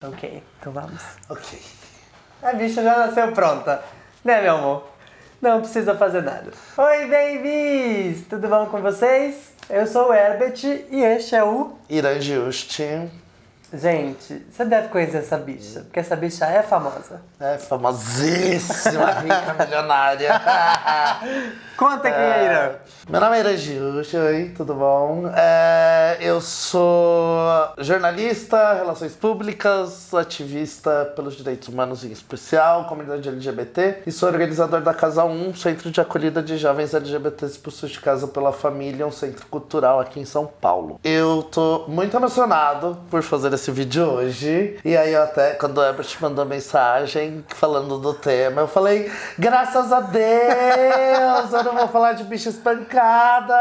Ok, então vamos. Ok. A bicha já nasceu pronta, né, meu amor? Não precisa fazer nada. Oi, babies! Tudo bom com vocês? Eu sou o Herbert e este é o... Irã Juste. Gente, você deve conhecer essa bicha, porque essa bicha é famosa. É famosíssima, rica, milionária. Conta quem é Irã. Meu nome é Irã Juste, oi, tudo bom? Eu sou jornalista, relações públicas, ativista pelos direitos humanos em especial, comunidade LGBT, e sou organizador da Casa 1, Centro de Acolhida de Jovens LGBTs expulsos de casa pela família, um centro cultural aqui em São Paulo. Eu tô muito emocionado por fazer esse vídeo hoje, e aí eu até, quando o Herbert mandou mensagem falando do tema, eu falei, graças a Deus, eu não vou falar de bicha espancada,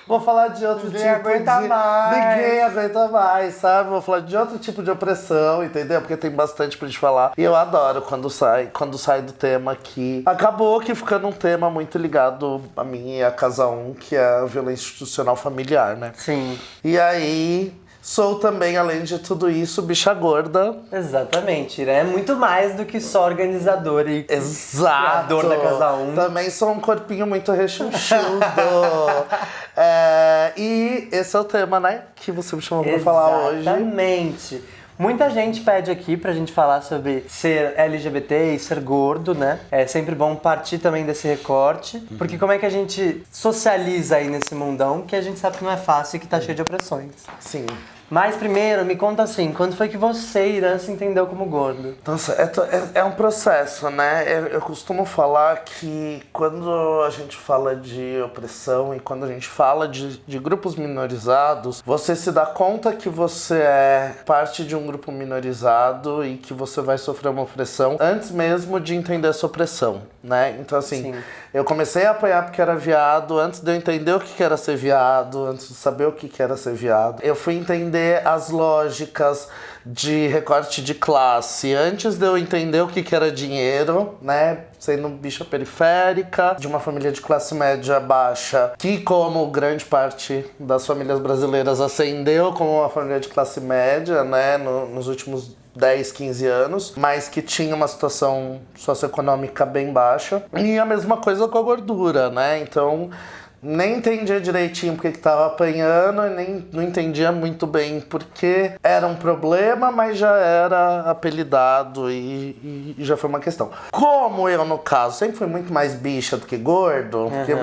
vou falar de outro Ninguém tipo aguenta de... mais. Ninguém aguenta mais, sabe? Vou falar de outro tipo de opressão, entendeu? Porque tem bastante pra gente falar. E eu adoro quando sai do tema aqui. Acabou que ficando um tema muito ligado a mim e a Casa 1, que é a violência institucional familiar, né? Sim, E aí... Sou também, além de tudo isso, bicha gorda. exatamente. Irã é muito mais do que só organizador e Exato. criador da Casa 1. Também sou um corpinho muito rechonchudo. E esse é o tema, né? Que você me chamou pra falar hoje. Exatamente. Muita gente pede aqui pra gente falar sobre ser LGBT e ser gordo, né? É sempre bom partir também desse recorte, porque como é que a gente socializa aí nesse mundão que a gente sabe que não é fácil e que tá cheio de opressões. Sim. Mas primeiro, me conta assim, quando foi que você, Irã, se entendeu como gordo? Nossa, é um processo, né? Eu costumo falar que quando a gente fala de opressão e quando a gente fala de grupos minorizados, você se dá conta que você é parte de um grupo minorizado e que você vai sofrer uma opressão antes mesmo de entender essa opressão, né? Então, assim, Sim. eu comecei a apanhar porque era viado, antes de eu entender o que era ser viado, antes de saber o que era ser viado. Eu fui entender as lógicas de recorte de classe antes de eu entender o que era dinheiro, né? Sendo bicha periférica, de uma família de classe média baixa, que como grande parte das famílias brasileiras ascendeu como uma família de classe média, né? Nos últimos 10, 15 anos, mas que tinha uma situação socioeconômica bem baixa. E a mesma coisa com a gordura, né? Então, nem entendia direitinho porque que tava apanhando e nem não entendia muito bem porque era um problema, mas já era apelidado e já foi uma questão. Como eu, no caso, sempre fui muito mais bicha do que gordo, porque,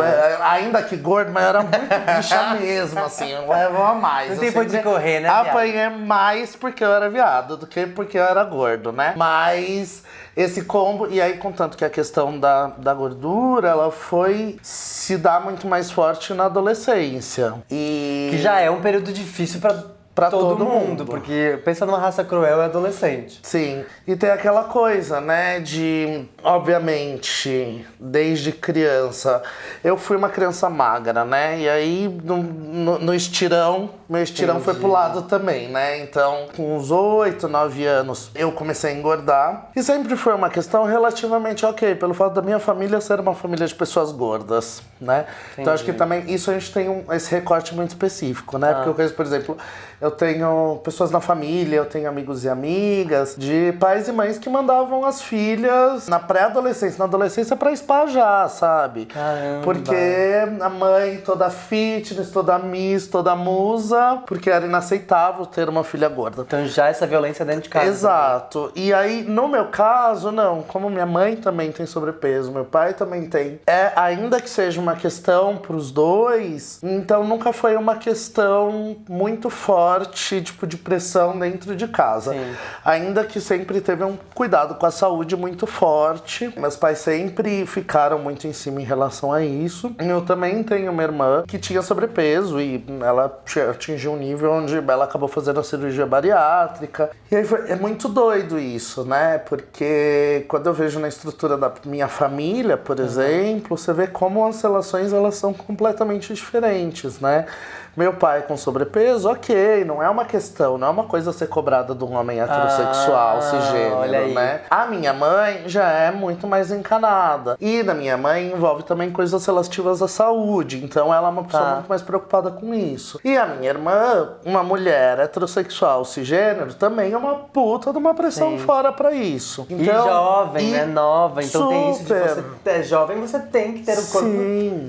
ainda que gordo, mas era muito bicha mesmo, assim, eu levava mais. Não tem pra onde correr, né, viado? Apanhei mais porque eu era viado do que porque eu era gordo, né? Mas esse combo, e aí contanto que a questão da gordura, ela foi se dar muito mais forte na adolescência. E Que já é um período difícil pra todo mundo, porque pensa numa raça cruel é adolescente. Sim, e tem aquela coisa, né, de, obviamente, desde criança, eu fui uma criança magra, né, e aí no estirão, meu estirão foi pro lado também, né, então com uns 8, 9 anos eu comecei a engordar, e sempre foi uma questão relativamente ok, pelo fato da minha família ser uma família de pessoas gordas, né, então acho que também isso a gente tem esse recorte muito específico, né, porque eu conheço, por exemplo, eu tenho pessoas na família, eu tenho amigos e amigas de pais e mães que mandavam as filhas na pré-adolescência, na adolescência pra espajar, sabe? Caramba. Porque a mãe toda fitness, toda miss, toda musa, porque era inaceitável ter uma filha gorda. Então já essa violência dentro de casa. Exato. E aí, no meu caso, não. Como minha mãe também tem sobrepeso, meu pai também tem. Ainda que seja uma questão pros dois, então nunca foi uma questão muito forte, tipo, de pressão dentro de casa. Sim. Ainda que sempre teve um cuidado com a saúde muito forte. Meus pais sempre ficaram muito em cima em relação a isso. Eu também tenho uma irmã que tinha sobrepeso e ela atingiu um nível onde ela acabou fazendo a cirurgia bariátrica. E aí é muito doido isso, né? Porque quando eu vejo na estrutura da minha família, por exemplo, você vê como as relações elas são completamente diferentes, né? Meu pai com sobrepeso, ok, não é uma questão, não é uma coisa a ser cobrada de um homem heterossexual, olha cisgênero, aí. né? A minha mãe já é muito mais encanada. E da minha mãe envolve também coisas relativas à saúde. Então ela é uma pessoa muito mais preocupada com isso. E a minha irmã, uma mulher heterossexual, cisgênero, também é uma puta de uma pressão fora pra isso. E jovem, né? Nova. Então tem isso de super. você é jovem, você tem que ter o corpo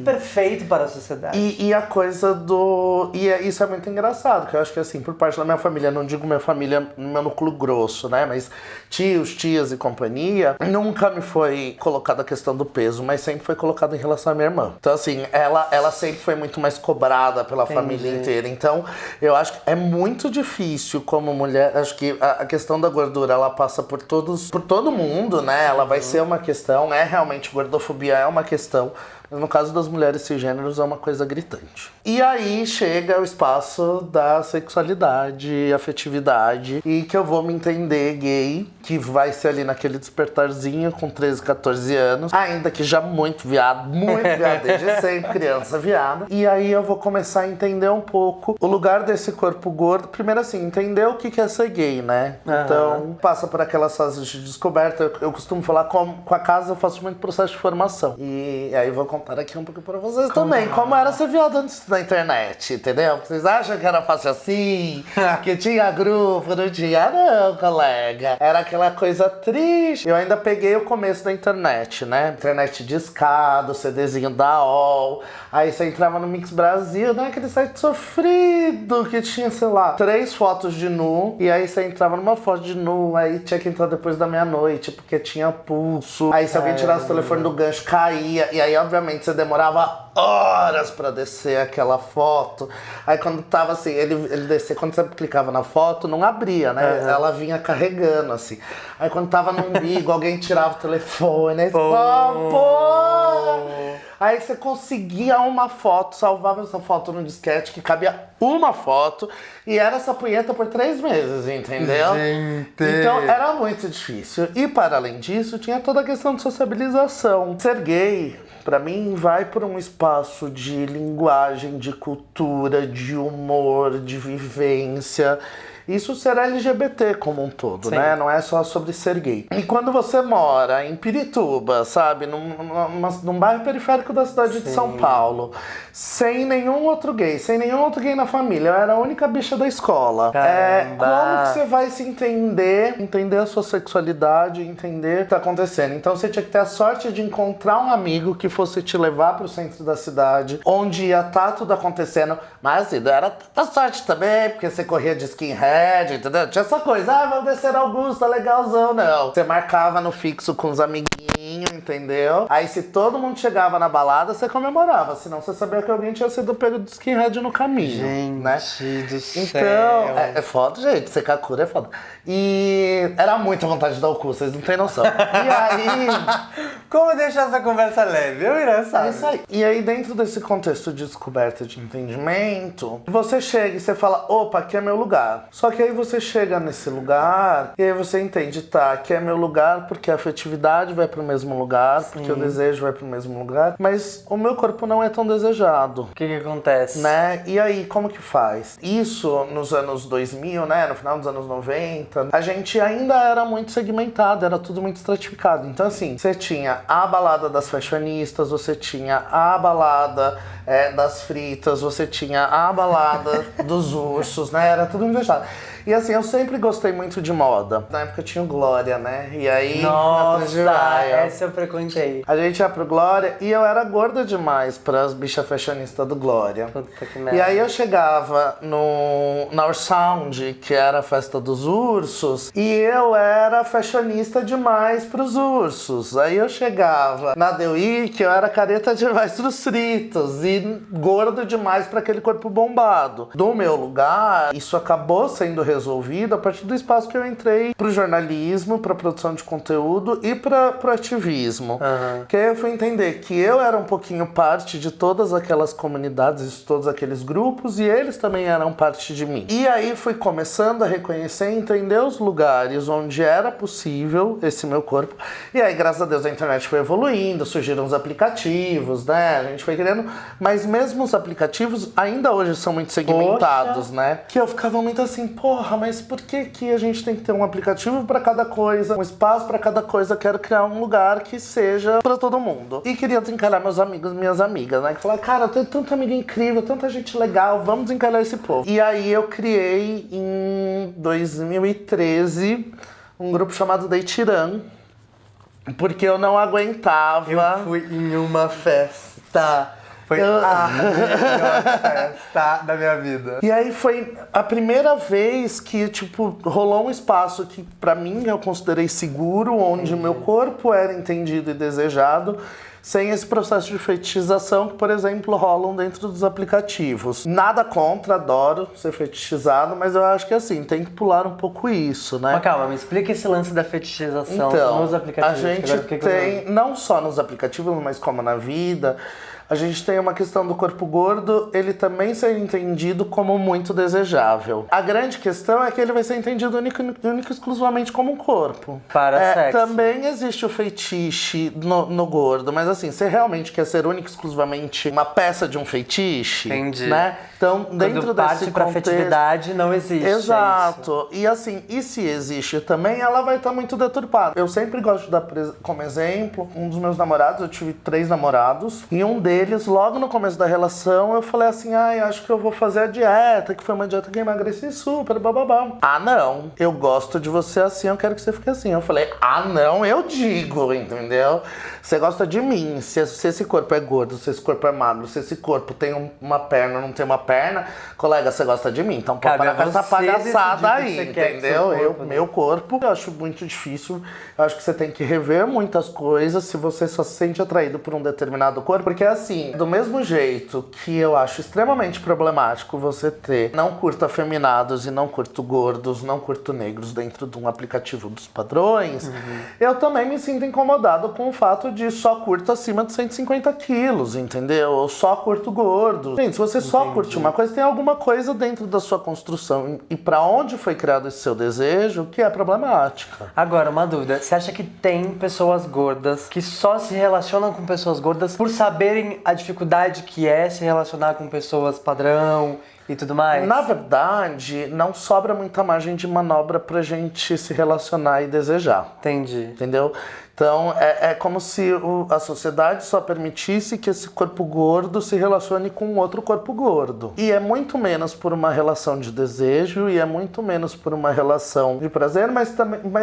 perfeito para a sociedade. E a coisa do... isso é muito engraçado, que eu acho que assim, por parte da minha família, não digo minha família no meu núcleo grosso, né? Mas tios, tias e companhia, nunca me foi colocada a questão do peso, mas sempre foi colocada em relação à minha irmã. Então assim, ela sempre foi muito mais cobrada pela família inteira. Então eu acho que é muito difícil como mulher, acho que a questão da gordura, ela passa por todo mundo, né? Ela vai ser uma questão, é realmente, gordofobia é uma questão. Mas no caso das mulheres cisgêneros é uma coisa gritante. E aí chega o espaço da sexualidade, afetividade, e que eu vou me entender gay, que vai ser ali naquele despertarzinho com 13, 14 anos, ainda que já muito viado desde sempre, criança viada. E aí eu vou começar a entender um pouco o lugar desse corpo gordo. Primeiro assim, entender o que é ser gay, né? Então, passa por aquelas fases de descoberta. Eu costumo falar com a casa, eu faço muito processo de formação. E aí eu vou contar aqui um pouco pra vocês também, como era ser viado antes na internet, entendeu? Vocês acham que era fácil assim? Que tinha grupo, não tinha? Não, colega. Era aquela coisa triste. Eu ainda peguei o começo da internet, né? Internet de escada, CDzinho da OL. Aí você entrava no Mix Brasil, né? Aquele site sofrido que tinha, sei lá, 3 fotos de nu. E aí você entrava numa foto de nu, aí tinha que entrar depois da meia-noite, porque tinha pulso. Aí se alguém tirasse o telefone do gancho, caía. E aí, obviamente, você demorava horas pra descer aquela foto. Aí quando tava assim, ele descia, quando você clicava na foto, não abria, né? Ela vinha carregando, assim. Aí quando tava no umbigo, alguém tirava o telefone. Aí aí você conseguia uma foto, salvava essa foto no disquete, que cabia uma foto, e era essa punheta por 3 meses, entendeu? Gente. Então era muito difícil. E para além disso, tinha toda a questão de sociabilização. Ser gay, pra mim, vai por um espaço de linguagem, de cultura, de humor, de vivência. Isso ser LGBT como um todo, né? Não é só sobre ser gay. E quando você mora em Pirituba, sabe? Num bairro periférico da cidade de São Paulo, sem nenhum outro gay na família, eu era a única bicha da escola. Como que você vai se entender a sua sexualidade, entender o que tá acontecendo? Então você tinha que ter a sorte de encontrar um amigo que fosse te levar pro centro da cidade, onde ia estar tudo acontecendo. Mas assim, não era tanta sorte também, porque você corria de skinhead, entendeu? Tinha essa coisa, vamos descer Augusta, legalzão, não. Você marcava no fixo com os amiguinhos, entendeu? Aí se todo mundo chegava na balada, você comemorava, senão você sabia que alguém tinha sido pego de skinhead no caminho, gente, né? do céu. Então, é foda, gente, Sekakura é foda. E era muita vontade de dar o cu, vocês não têm noção. E aí... Como deixar essa conversa leve? Eu irei, sabe? É isso aí. E aí, dentro desse contexto de descoberta de entendimento, você chega e você fala, opa, aqui é meu lugar. Só que aí você chega nesse lugar e aí você entende, tá, aqui é meu lugar porque a afetividade vai pro mesmo lugar, porque o desejo vai pro mesmo lugar, mas o meu corpo não é tão desejado. O que acontece? Né? E aí, como que faz? Isso nos anos 2000, né? No final dos anos 90, a gente ainda era muito segmentado, era tudo muito estratificado. Então, assim, você tinha a balada das fashionistas, você tinha a balada das fritas, você tinha a balada dos ursos, né? Era tudo invejado. E assim, eu sempre gostei muito de moda. Na época eu tinha o Glória, né? E aí... Nossa, essa eu frequentei. A gente ia pro Glória e eu era gorda demais pras bichas fashionistas do Glória. Puta que merda. E aí eu chegava na Our Sound, que era a festa dos ursos, e eu era fashionista demais pros ursos. Aí eu chegava na The Week, eu era careta demais pros fritos e gordo demais pra aquele corpo bombado. Do meu lugar, isso acabou sendo resolvido a partir do espaço que eu entrei pro jornalismo, pra produção de conteúdo e pro ativismo. Que aí eu fui entender que eu era um pouquinho parte de todas aquelas comunidades, de todos aqueles grupos, e eles também eram parte de mim. E aí fui começando a reconhecer e entender os lugares onde era possível esse meu corpo. E aí, graças a Deus, a internet foi evoluindo, surgiram os aplicativos, né? A gente foi querendo, mas mesmo os aplicativos ainda hoje são muito segmentados, né? Que eu ficava muito assim, porra, mas por que a gente tem que ter um aplicativo pra cada coisa, um espaço pra cada coisa? Quero criar um lugar que seja pra todo mundo. E queria desencalhar meus amigos e minhas amigas, né? Que falaram, cara, tem tanta amiga incrível, tanta gente legal, vamos desencalhar esse povo. E aí eu criei em 2013 um grupo chamado Deitiran, porque eu não aguentava. Eu fui em uma festa. Foi a melhor festa da minha vida. E aí foi a primeira vez que, tipo, rolou um espaço que pra mim eu considerei seguro, onde o meu corpo era entendido e desejado, sem esse processo de fetichização que, por exemplo, rolam dentro dos aplicativos. Nada contra, adoro ser fetichizado, mas eu acho que assim, tem que pular um pouco isso, né? Mas calma, me explica esse lance da fetichização nos aplicativos. A gente tem, não só nos aplicativos, mas como na vida, a gente tem uma questão do corpo gordo, ele também ser entendido como muito desejável. A grande questão é que ele vai ser entendido único e exclusivamente como um corpo. Para sexo. Também existe o fetiche no gordo, mas assim, você realmente quer ser único e exclusivamente uma peça de um fetiche? Entendi. Né? Então, dentro quando parte desse pra contexto, afetividade, não existe. Exato. E assim, e se existe também, ela vai estar muito deturpada. Eu sempre gosto de dar como exemplo, um dos meus namorados, eu tive 3 namorados, e um deles, logo no começo da relação, eu falei assim, eu acho que eu vou fazer a dieta, que foi uma dieta que eu emagreci super, bababá. Ah, não, eu gosto de você assim, eu quero que você fique assim. Eu falei, não, eu digo, entendeu? Você gosta de mim, se esse corpo é gordo, se esse corpo é magro, se esse corpo tem uma perna, não tem uma perna, colega, você gosta de mim, então pode parar com essa palhaçada aí, entendeu? Meu corpo, eu acho muito difícil, eu acho que você tem que rever muitas coisas se você só se sente atraído por um determinado corpo, porque assim, do mesmo jeito que eu acho extremamente problemático você ter não curto afeminados e não curto gordos, não curto negros dentro de um aplicativo dos padrões, eu também me sinto incomodado com o fato de só curto acima de 150 quilos, entendeu? Ou só curto gordo. Gente, se você só curte uma coisa, tem alguma coisa dentro da sua construção e pra onde foi criado esse seu desejo que é problemática. Agora, uma dúvida. Você acha que tem pessoas gordas que só se relacionam com pessoas gordas por saberem a dificuldade que é se relacionar com pessoas padrão e tudo mais? Na verdade, não sobra muita margem de manobra pra gente se relacionar e desejar. Entendi. Entendeu? Então, é como se a sociedade só permitisse que esse corpo gordo se relacione com outro corpo gordo. E é muito menos por uma relação de desejo, e é muito menos por uma relação de prazer, mas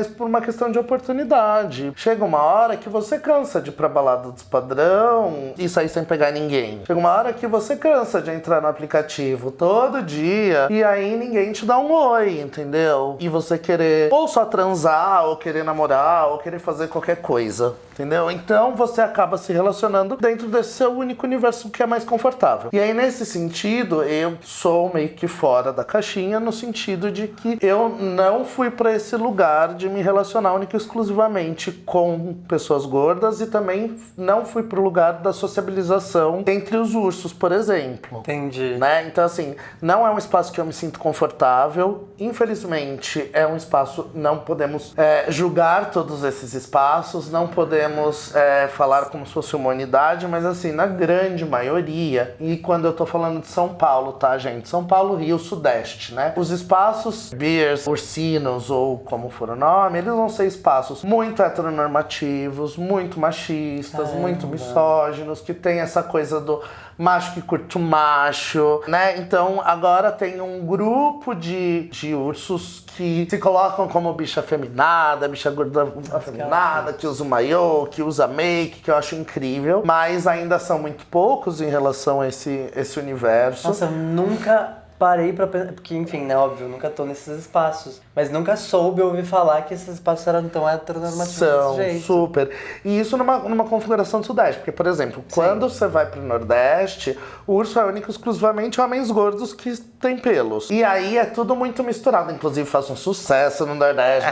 por uma questão de oportunidade. Chega uma hora que você cansa de ir pra balada dos padrão e sair sem pegar ninguém. Chega uma hora que você cansa de entrar no aplicativo todo dia, e aí ninguém te dá um oi, entendeu? E você querer ou só transar, ou querer namorar, ou querer fazer qualquer coisa, entendeu? Então você acaba se relacionando dentro desse seu único universo que é mais confortável. E aí, nesse sentido, eu sou meio que fora da caixinha, no sentido de que eu não fui pra esse lugar de me relacionar única e exclusivamente com pessoas gordas, e também não fui pro lugar da sociabilização entre os ursos, por exemplo. Entendi. Né? Então, assim, não é um espaço que eu me sinto confortável. Infelizmente, é um espaço, não podemos julgar todos esses espaços, não podemos falar como se fosse uma unidade, mas assim, na grande maioria, e quando eu tô falando de São Paulo, tá, gente? São Paulo, Rio, Sudeste, né? Os espaços beers, ursinos, ou como for o nome, eles vão ser espaços muito heteronormativos, muito machistas, muito misóginos, que tem essa coisa do macho que curte o macho, né? Então agora tem um grupo de ursos que se colocam como bicha afeminada, bicha gorda afeminada, que usa o maiô, que usa make, que eu acho incrível, mas ainda são muito poucos em relação a esse universo. Nossa, eu nunca parei pra pensar, porque enfim, né, óbvio, eu nunca tô nesses espaços, mas nunca soube ouvir falar que esses espaços eram tão heteronormativos São, desse jeito. super. E isso numa configuração do Sudeste, porque, por exemplo, quando você vai pro Nordeste, o urso é único exclusivamente homens gordos que têm pelos. E aí é tudo muito misturado, inclusive faz um sucesso no Nordeste.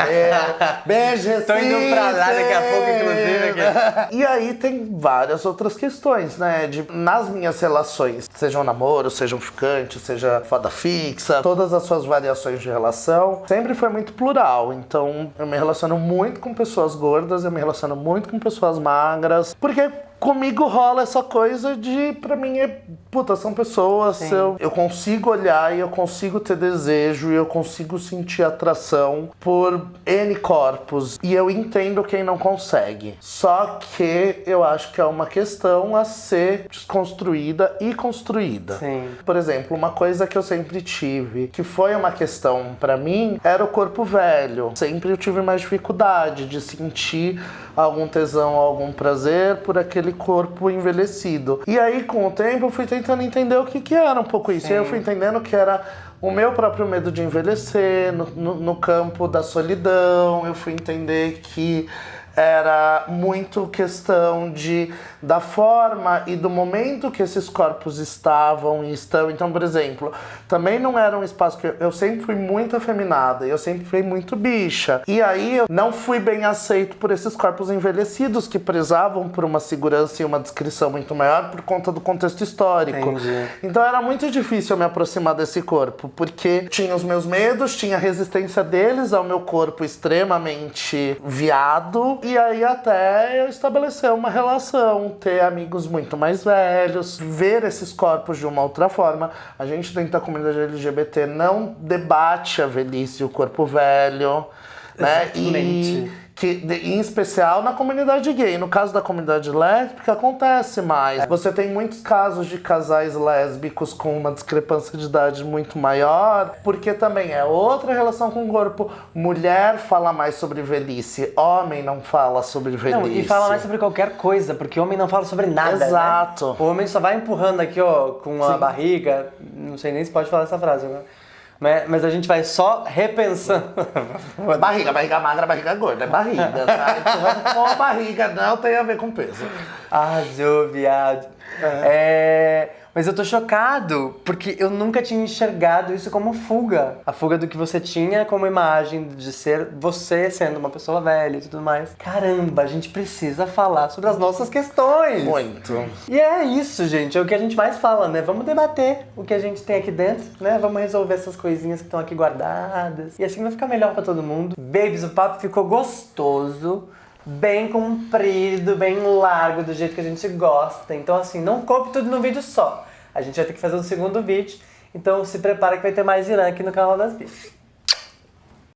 Beijo, Tô indo pra lá daqui a pouco, inclusive. Aqui. E aí tem várias outras questões, né? Nas minhas relações, sejam namoro, sejam ficante, seja foda fixa, todas as suas variações de relação, sempre foi muito plural. Então eu me relaciono muito com pessoas gordas, eu me relaciono muito com pessoas magras, porque comigo rola essa coisa de, pra mim, são pessoas, eu consigo olhar e eu consigo ter desejo e eu consigo sentir atração por N corpos. E eu entendo quem não consegue. Só que eu acho que é uma questão a ser desconstruída e construída. Sim. Por exemplo, uma coisa que eu sempre tive, que foi uma questão pra mim, era o corpo velho. Sempre eu tive mais dificuldade de sentir algum tesão, algum prazer por aquele corpo envelhecido. E aí, com o tempo, eu fui tentando entender o que era um pouco isso. Sim. E aí eu fui entendendo que era o meu próprio medo de envelhecer, no campo da solidão. Eu fui entender que era muito questão da forma e do momento que esses corpos estavam e estão. Então, por exemplo, também não era um espaço que eu sempre fui muito afeminada, eu sempre fui muito bicha. E aí eu não fui bem aceito por esses corpos envelhecidos que prezavam por uma segurança e uma descrição muito maior por conta do contexto histórico. Entendi. Então era muito difícil eu me aproximar desse corpo, porque tinha os meus medos, tinha a resistência deles ao meu corpo extremamente viado. E aí até eu estabelecer uma relação, ter amigos muito mais velhos, ver esses corpos de uma outra forma. A gente dentro da comunidade LGBT não debate a velhice e o corpo velho, né? Exatamente. Em especial na comunidade gay. No caso da comunidade lésbica, acontece mais. Você tem muitos casos de casais lésbicos com uma discrepância de idade muito maior, porque também é outra relação com o corpo. Mulher fala mais sobre velhice, homem não fala sobre velhice. Não, e fala mais sobre qualquer coisa, porque o homem não fala sobre nada, Exato. né? O homem só vai empurrando aqui, ó, com a barriga, não sei nem se pode falar essa frase, né? Mas a gente vai só repensando. Barriga magra, barriga gorda. É barriga, tá? Empurrando com a barriga, não tem a ver com peso. Arrasou, viado. Mas eu tô chocado, porque eu nunca tinha enxergado isso como fuga. A fuga do que você tinha como imagem de ser você sendo uma pessoa velha e tudo mais. Caramba, a gente precisa falar sobre as nossas questões. Muito. E é isso, gente. É o que a gente mais fala, né? Vamos debater o que a gente tem aqui dentro, né? Vamos resolver essas coisinhas que estão aqui guardadas. E assim vai ficar melhor pra todo mundo. Babies, o papo ficou gostoso. Bem comprido, bem largo, do jeito que a gente gosta. Então assim, não coube tudo num vídeo só. A gente vai ter que fazer um segundo vídeo. Então se prepara que vai ter mais Irã aqui no canal das Bis.